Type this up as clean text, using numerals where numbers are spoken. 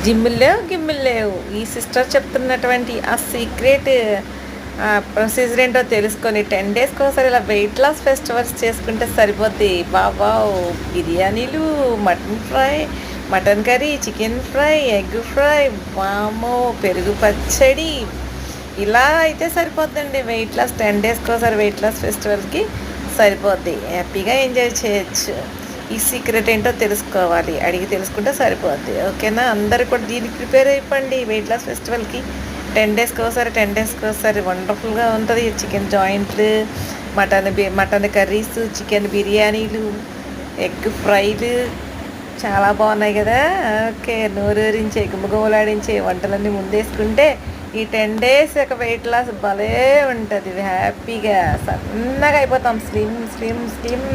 గిమ్ములు లేవు. ఈ సిస్టర్ చెప్తున్నటువంటి ఆ సీక్రెట్ ప్రొసీజర్ ఏంటో తెలుసుకొని 10 డేస్కి ఒకసారి ఇలా వెయిట్ లాస్ ఫెస్టివల్స్ చేసుకుంటే సరిపోద్ది. బాబావ్ బిర్యానీలు, mutton fry, mutton curry, chicken fry, egg fry, వామో పెరుగు పచ్చడి, ఇలా అయితే సరిపోద్దండి. వెయిట్ లాస్ 10 డేస్కి ఒకసారి వెయిట్ లాస్ ఫెస్టివల్కి సరిపోద్ది. హ్యాపీగా ఎంజాయ్ చేయొచ్చు. ఈ సీక్రెట్ ఏంటో తెలుసుకోవాలి, అడిగి తెలుసుకుంటే సరిపోద్ది. ఓకేనా? అందరు కూడా దీనికి ప్రిపేర్ అయిపోండి. వెయిట్ లాస్ ఫెస్టివల్కి 10 డేస్కి ఒకసారి వండర్ఫుల్గా ఉంటుంది. చికెన్ జాయింట్లు, మటన్ కర్రీస్, చికెన్ బిర్యానీలు, ఎగ్ ఫ్రైలు చాలా బాగున్నాయి కదా. ఓకే, నోరూరించే గుమగుమలాడించే వంటలన్నీ ముందేసుకుంటే ఈ 10 డేస్ ఒక వెయిట్ లాస్ భలే ఉంటుంది. హ్యాపీగా సన్నగా అయిపోతాం. Slim slim slim.